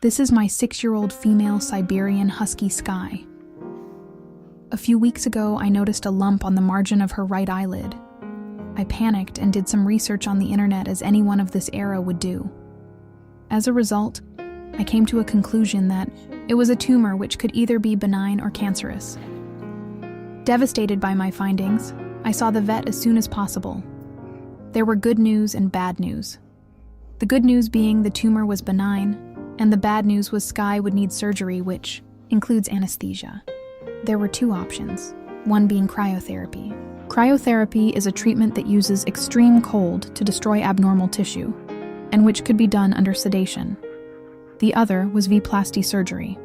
This is my 6-year-old female Siberian husky Sky. A few weeks ago, I noticed a lump on the margin of her right eyelid. I panicked and did some research on the internet, as anyone of this era would do. As a result, I came to a conclusion that it was a tumor which could either be benign or cancerous. Devastated by my findings, I saw the vet as soon as possible. There were good news and bad news. The good news being the tumor was benign, and the bad news was Sky would need surgery, which includes anesthesia. There were 2 options, one being cryotherapy. Cryotherapy is a treatment that uses extreme cold to destroy abnormal tissue, and which could be done under sedation. The other was V-plasty surgery.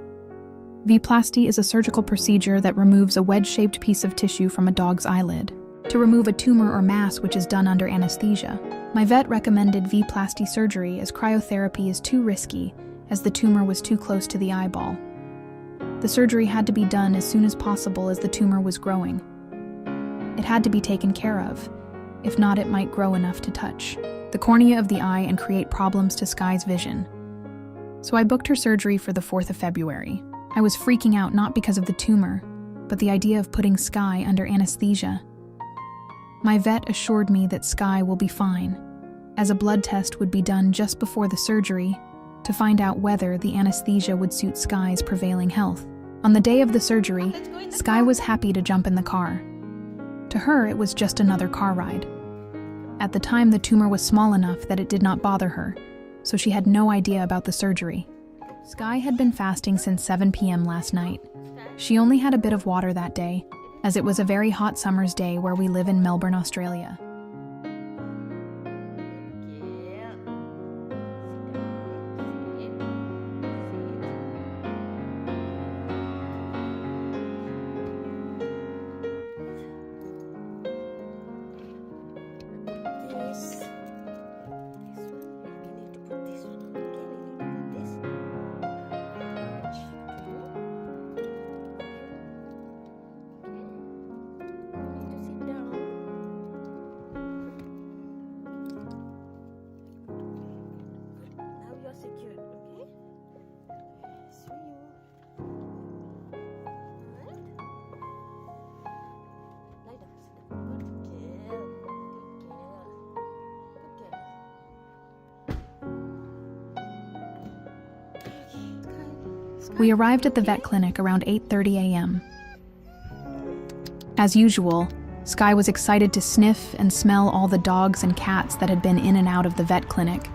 V-plasty is a surgical procedure that removes a wedge-shaped piece of tissue from a dog's eyelid to remove a tumor or mass, which is done under anesthesia. My vet recommended V-plasty surgery as cryotherapy is too risky, as the tumor was too close to the eyeball. The surgery had to be done as soon as possible, as the tumor was growing. It had to be taken care of. If not, it might grow enough to touch the cornea of the eye and create problems to Sky's vision. So I booked her surgery for the 4th of February. I was freaking out, not because of the tumor, but the idea of putting Sky under anesthesia. My vet assured me that Sky will be fine, as a blood test would be done just before the surgery to find out whether the anesthesia would suit Sky's prevailing health. On the day of the surgery, Sky was happy to jump in the car. To her, it was just another car ride. At the time, the tumor was small enough that it did not bother her, so she had no idea about the surgery. Sky had been fasting since 7 p.m. last night. She only had a bit of water that day, as it was a very hot summer's day where we live in Melbourne, Australia. We arrived at the vet clinic around 8:30 a.m. As usual, Sky was excited to sniff and smell all the dogs and cats that had been in and out of the vet clinic.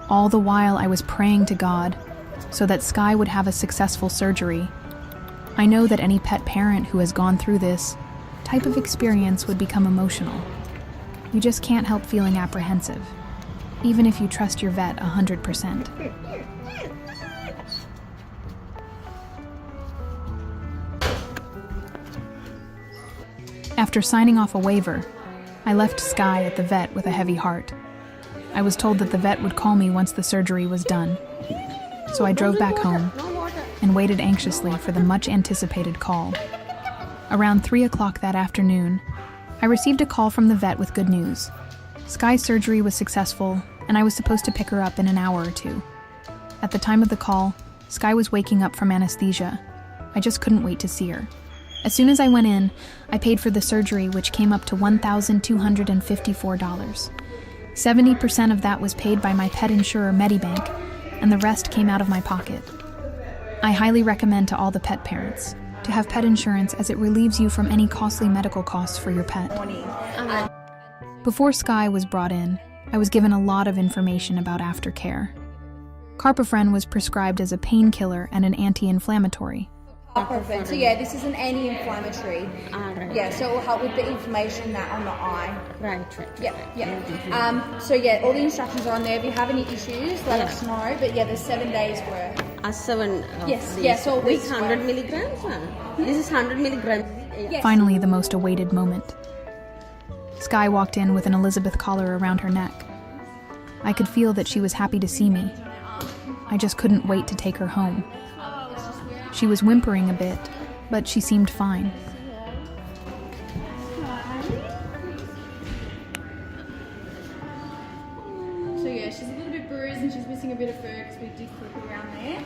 All the while, I was praying to God so that Sky would have a successful surgery. I know that any pet parent who has gone through this type of experience would become emotional. You just can't help feeling apprehensive, even if you trust your vet 100%. After signing off a waiver, I left Sky at the vet with a heavy heart. I was told that the vet would call me once the surgery was done, so I drove back home and waited anxiously for the much-anticipated call. Around 3 o'clock that afternoon, I received a call from the vet with good news. Sky's surgery was successful, and I was supposed to pick her up in an hour or 2. At the time of the call, Sky was waking up from anesthesia. I just couldn't wait to see her. As soon as I went in, I paid for the surgery, which came up to $1,254. 70% of that was paid by my pet insurer, Medibank, and the rest came out of my pocket. I highly recommend to all the pet parents to have pet insurance, as it relieves you from any costly medical costs for your pet. Before Sky was brought in, I was given a lot of information about aftercare. Carpafren was prescribed as a painkiller and an anti-inflammatory. So yeah, this is an anti-inflammatory. Right. Yeah, so it will help with the inflammation that on the eye. Right. Yeah. So yeah, all the instructions are on there. If you have any issues, let us know. But yeah, there's 7 days worth. 7. Yes, so a This week's 100 worth. milligrams. This is 100 milligrams. Yes. Finally, the most awaited moment. Sky walked in with an Elizabeth collar around her neck. I could feel that she was happy to see me. I just couldn't wait to take her home. She was whimpering a bit, but she seemed fine. So yeah, she's a little bit bruised and she's missing a bit of fur because we did clip around there.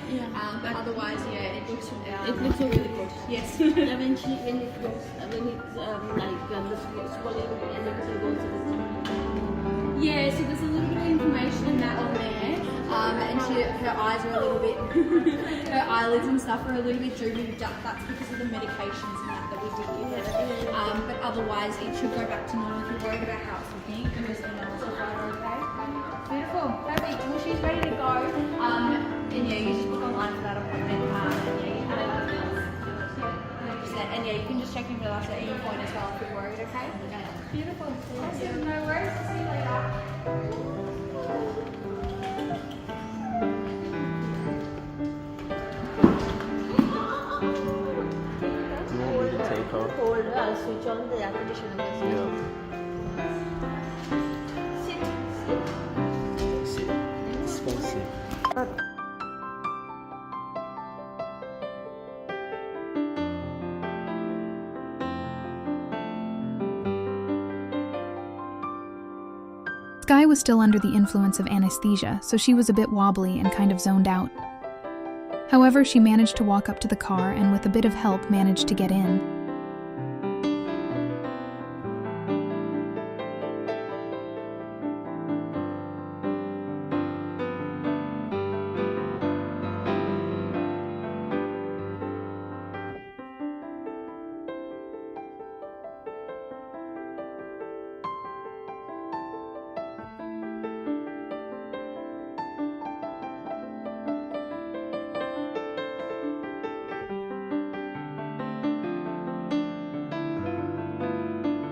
But otherwise, yeah, it looks It looks really good. Yes. Yeah, when it goes, when it's the swelling and everything goes to the Yeah, so there's a little bit of information in that on there. And her eyes are a little bit, her eyelids and stuff are a little bit droopy. That's because of the medications and that we did give her. But otherwise, it should go back to normal. If you're worried about how it's looking, you can just email us if you're okay. Beautiful, perfect. Well, she's ready to go. And yeah, you just book online for that appointment. And yeah, you can have everything else. Yeah, 100%. And yeah, you can just check in with us at any point as well if you're worried, okay? Beautiful. Awesome. No worries. See you later. Take off. hold, switch on the air conditioner. Yeah. Sit. Expensive. Sky was still under the influence of anesthesia, so she was a bit wobbly and kind of zoned out. However, she managed to walk up to the car and with a bit of help managed to get in.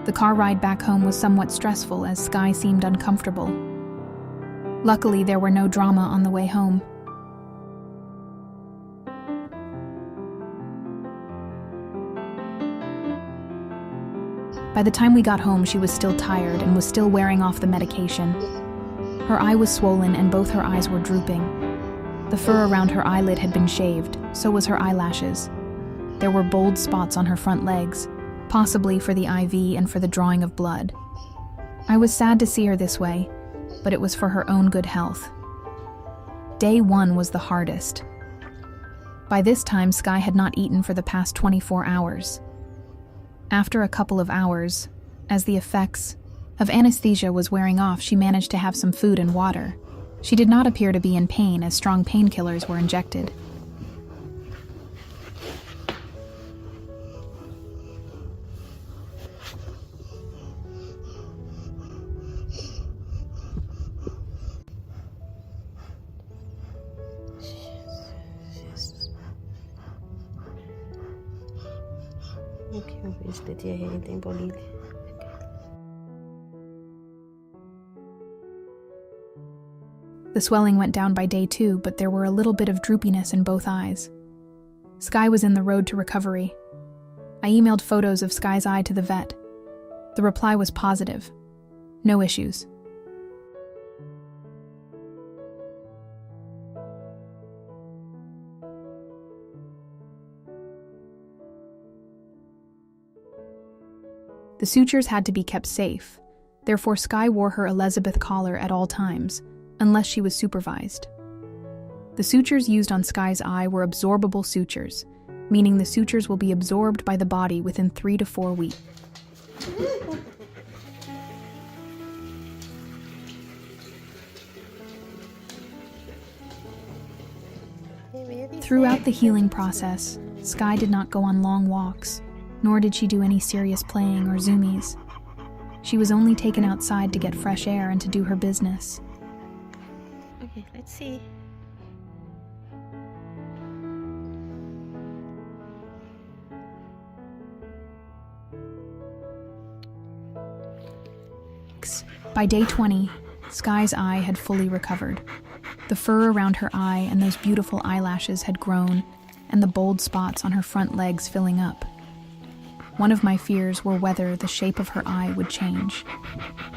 The car ride back home was somewhat stressful as Sky seemed uncomfortable. Luckily, there were no drama on the way home. By the time we got home, she was still tired and was still wearing off the medication. Her eye was swollen and both her eyes were drooping. The fur around her eyelid had been shaved, so was her eyelashes. There were bold spots on her front legs, possibly for the IV and for the drawing of blood. I was sad to see her this way, but it was for her own good health. Day 1 was the hardest. By this time, Sky had not eaten for the past 24 hours. After a couple of hours, as the effects of anesthesia was wearing off, she managed to have some food and water. She did not appear to be in pain as strong painkillers were injected. The swelling went down by day 2, but there were a little bit of droopiness in both eyes. Sky was in the road to recovery. I emailed photos of Sky's eye to the vet. The reply was positive. No issues. The sutures had to be kept safe. Therefore, Sky wore her Elizabeth collar at all times, unless she was supervised. The sutures used on Sky's eye were absorbable sutures, meaning the sutures will be absorbed by the body within 3 to 4 weeks. Throughout the healing process, Sky did not go on long walks, nor did she do any serious playing or zoomies. She was only taken outside to get fresh air and to do her business. Okay, let's see. By day 20, Sky's eye had fully recovered. The fur around her eye and those beautiful eyelashes had grown, and the bold spots on her front legs filling up. One of my fears were whether the shape of her eye would change.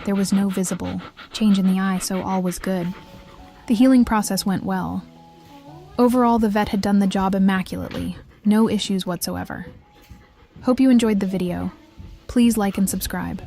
There was no visible change in the eye, so all was good. The healing process went well. Overall, the vet had done the job immaculately. No issues whatsoever. Hope you enjoyed the video. Please like and subscribe.